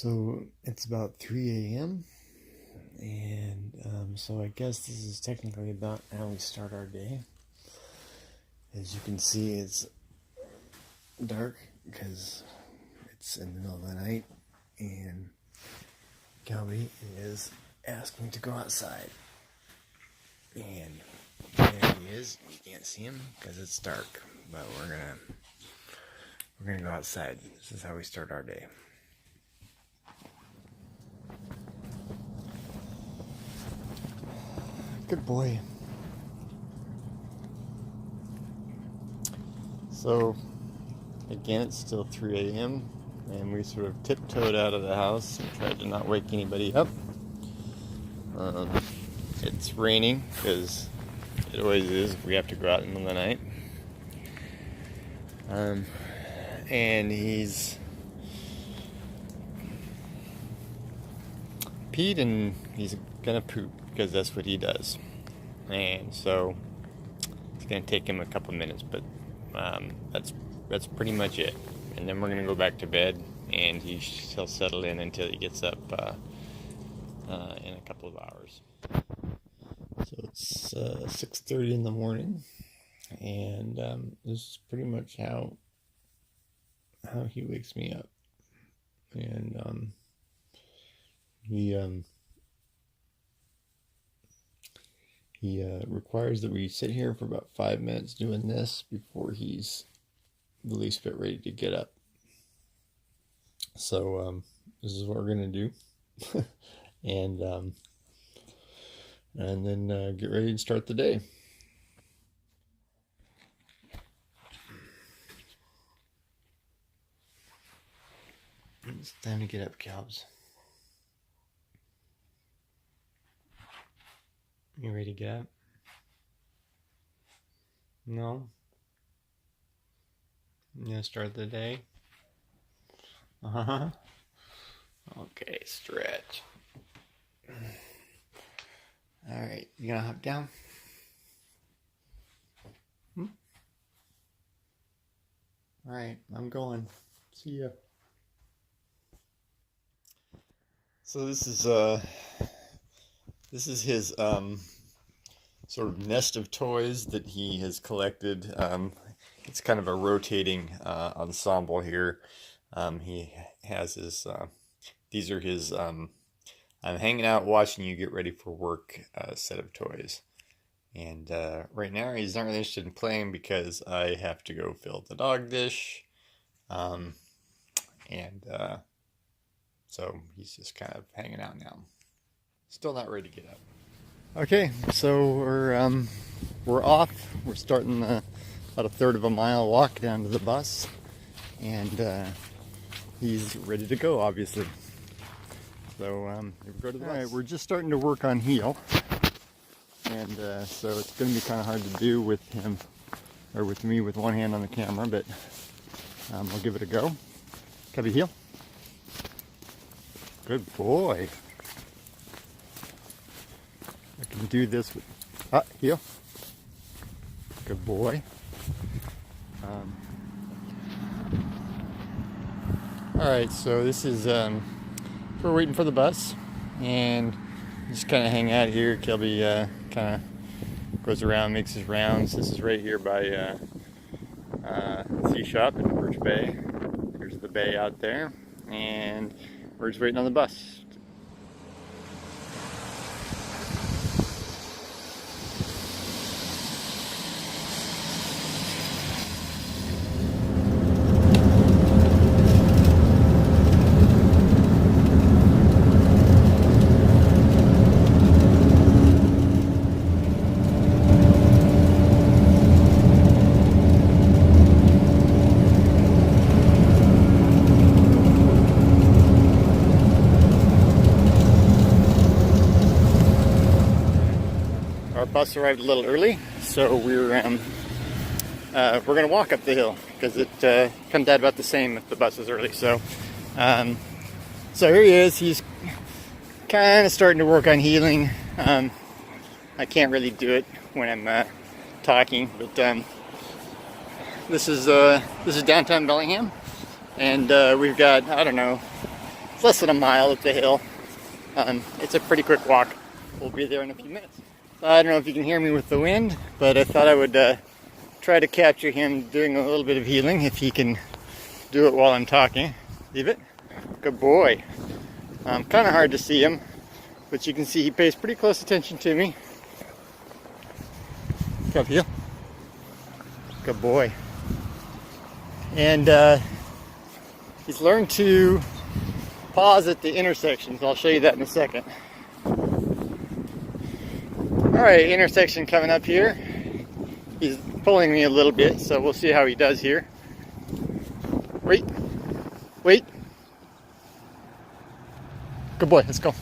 So it's about 3 a.m. and so I guess this is technically about how we start our day. As you can see, it's dark because it's in the middle of the night, and Kelby is asking to go outside. And there he is. You can't see him because it's dark, but we're gonna go outside. This is how we start our day. Good boy. So again, it's still 3 a.m. and we sort of tiptoed out of the house and tried to not wake anybody up. It's raining because it always is. We have to go out in the middle of the night. And he's peed and he's gonna poop because that's what he does. And so it's gonna take him a couple minutes, but that's pretty much it. And then we're gonna go back to bed, and he'll settle in until he gets up in a couple of hours. So it's 6:30 in the morning, and this is pretty much how he wakes me up. And he requires that we sit here for about 5 minutes doing this before he's the least bit ready to get up. So this is what we're gonna do, and then get ready to start the day. It's time to get up, Calbs. You ready to get up? No? You gonna start the day? Uh-huh. Okay, stretch. Alright, you gonna hop down? Alright, I'm going. See ya. So this is his sort of nest of toys that he has collected. It's kind of a rotating ensemble here. He has his, these are his I'm hanging out watching you get ready for work set of toys. And right now he's not really interested in playing because I have to go fill the dog dish. So he's just kind of hanging out now. Still not ready to get up. Okay, so we're off. We're starting about a third of a mile walk down to the bus, and he's ready to go, obviously. So here we go to the bus. All right, we're just starting to work on heel, and so it's going to be kind of hard to do with him, or with me with one hand on the camera, but we'll give it a go. Cubby, heel. Good boy. I can do this with heel. Good boy. All right, so this is we're waiting for the bus, and just kind of hang out here. Kelby kind of goes around, makes his rounds. This is right here by Sea Shop in Birch Bay. Here's the bay out there, and we're just waiting on the bus. Our bus arrived a little early, so we're gonna walk up the hill because it comes out about the same if the bus is early. So here he is. He's kind of starting to work on healing. I can't really do it when I'm talking, but this is downtown Bellingham, and we've got, I don't know, It's less than a mile up the hill. It's a pretty quick walk. We'll be there in a few minutes. I don't know if you can hear me with the wind, but I thought I would try to capture him doing a little bit of healing if he can do it while I'm talking. Leave it. Good boy. Kind of hard to see him, but you can see he pays pretty close attention to me. Come here. Good boy. And he's learned to pause at the intersections. I'll show you that in a second. Alright, intersection coming up here. He's pulling me a little bit, so we'll see how he does here. Wait. Wait. Good boy, let's go.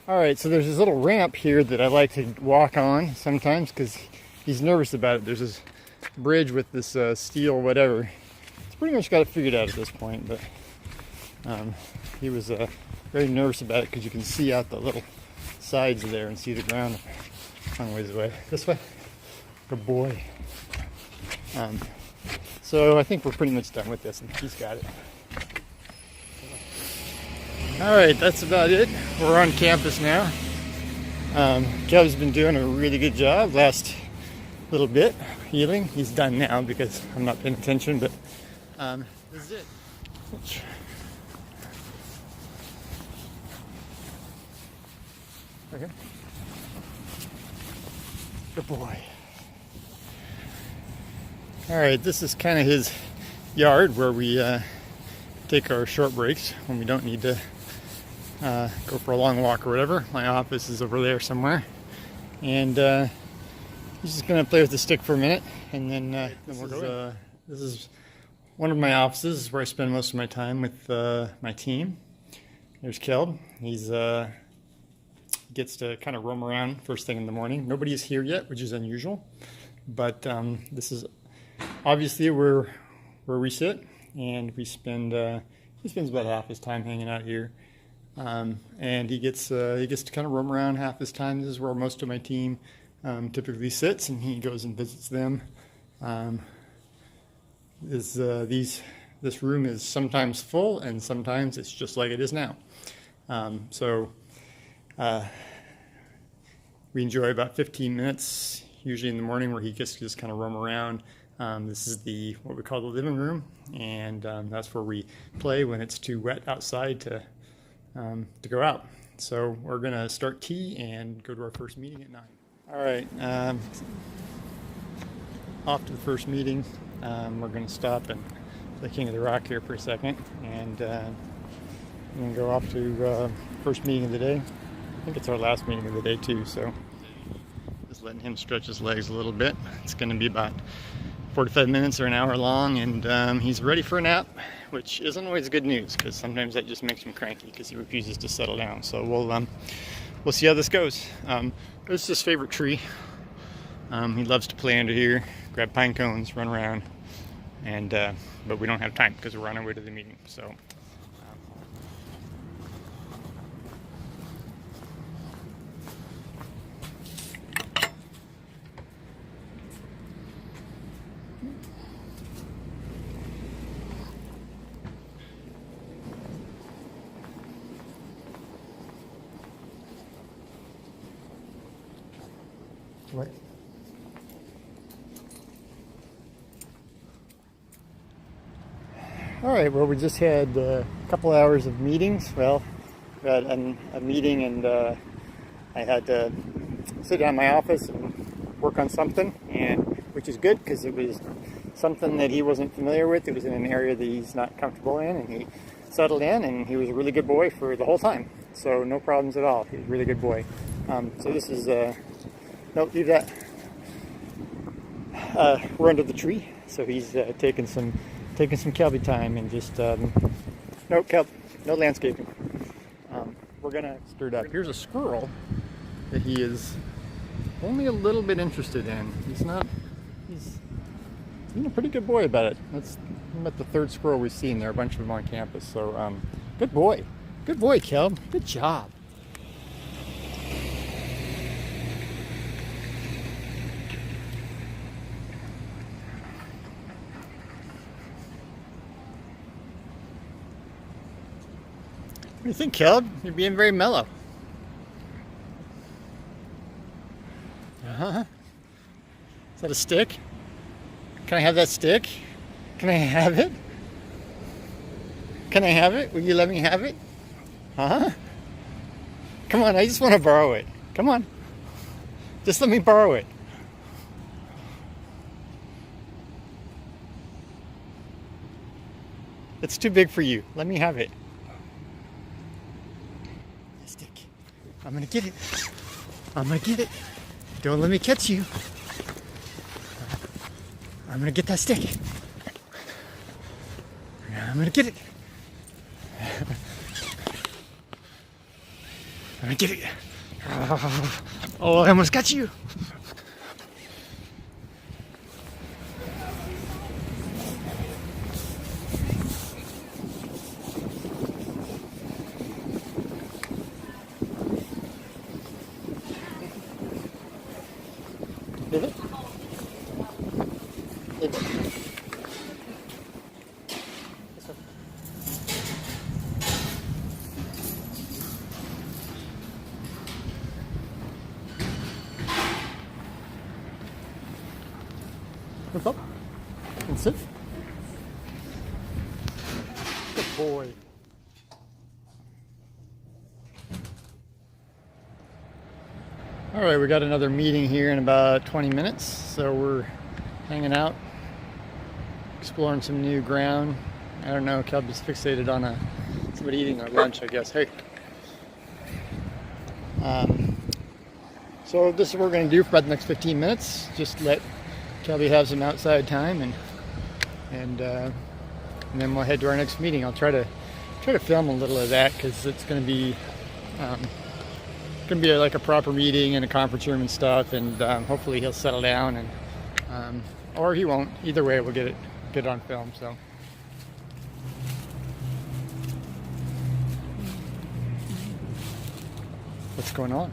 Alright, so there's this little ramp here that I like to walk on sometimes because he's nervous about it. There's this bridge with this steel whatever. He's pretty much got it figured out at this point, but he was very nervous about it because you can see out the little sides there and see the ground a long ways away. This way. Good boy. So I think we're pretty much done with this, and he's got it. Alright, that's about it. We're on campus now. Kelby's been doing a really good job last little bit healing. He's done now because I'm not paying attention, but this is it. Okay. Good boy. Alright, this is kind of his yard where we take our short breaks when we don't need to go for a long walk or whatever. My office is over there somewhere, and he's just gonna play with the stick for a minute, and then we'll go. This is one of my offices. This is where I spend most of my time with my team. There's Kelby. He's gets to kind of roam around first thing in the morning. Nobody is here yet, which is unusual, but this is obviously where we sit, and we spend he spends about half his time hanging out here. And he gets to kind of roam around half his time. This is where most of my team typically sits, and he goes and visits them. This room is sometimes full, and sometimes it's just like it is now. So we enjoy about 15 minutes, usually in the morning, where he gets to just kind of roam around. This is what we call the living room, and that's where we play when it's too wet outside to go out. So we're gonna start tea and go to our first meeting at 9. All right, off to the first meeting. We're gonna stop and play King of the Rock here for a second, and I'm gonna go off to first meeting of the day. I think it's our last meeting of the day too, so just letting him stretch his legs a little bit. It's gonna be about 45 minutes or an hour long, and he's ready for a nap, which isn't always good news because sometimes that just makes him cranky because he refuses to settle down. So we'll see how this goes. This is his favorite tree. He loves to play under here, grab pine cones, run around, and but we don't have time because we're on our way to the meeting. So. What? All right, well, we just had a couple hours of meetings. Well, we had a meeting, and I had to sit down in my office and work on something, and which is good because it was something that he wasn't familiar with. It was in an area that he's not comfortable in, and he settled in, and he was a really good boy for the whole time. So no problems at all. He was a really good boy. So this is no, leave that. We're under the tree, so he's taking some Kelby time, and just no Kelby, no landscaping. We're gonna stir it up. Here's a squirrel that he is only a little bit interested in. He's being a pretty good boy about it. That's about the third squirrel we've seen. There are a bunch of them on campus, so good boy. Good boy, Kelb. Good job. What do you think, Kelb? You're being very mellow. Uh-huh. Is that a stick? Can I have that stick? Can I have it? Can I have it? Will you let me have it? Huh? Come on, I just want to borrow it. Come on. Just let me borrow it. It's too big for you. Let me have it. Stick. I'm gonna get it. I'm gonna get it. Don't let me catch you. I'm gonna get that stick. I'm gonna get it. I'm gonna get it. Oh, I almost got you. Did it? Did it? What's up? And sit. Good boy. All right, we got another meeting here in about 20 minutes, so we're hanging out, exploring some new ground. I don't know, Kelby's fixated on somebody eating their lunch, I guess. Hey. So this is what we're going to do for about the next 15 minutes. Just let Kelby have some outside time, and then we'll head to our next meeting. I'll try to film a little of that because it's going to be like a proper meeting in a conference room and stuff, and hopefully he'll settle down, and or he won't. Either way, we'll get it on film. So. What's going on?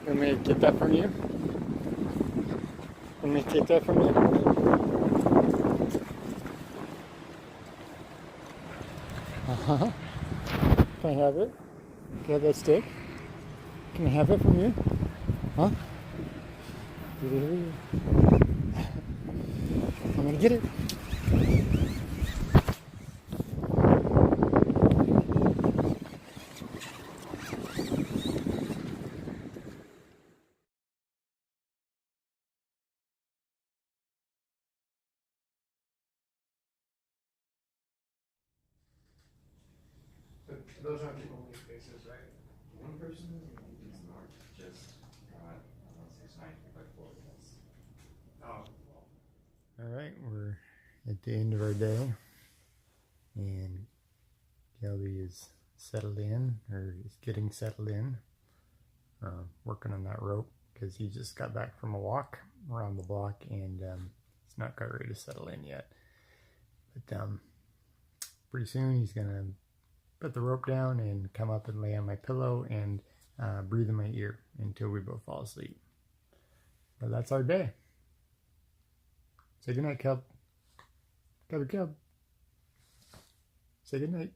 Want me to get that from you? Want me to take that from you? Uh-huh. Can I have it? Can I have that stick? Can I have it from you? Huh? I'm gonna get it. Those aren't the only spaces, right? One person is not just 693 by 4. Oh. All right, we're at the end of our day, and Kelby is settled in, or is getting settled in, working on that rope because he just got back from a walk around the block, and he's not quite ready to settle in yet. But pretty soon he's gonna put the rope down and come up and lay on my pillow and breathe in my ear until we both fall asleep. But that's our day. Say goodnight, Kelb. Kelby, Kelb. Say goodnight.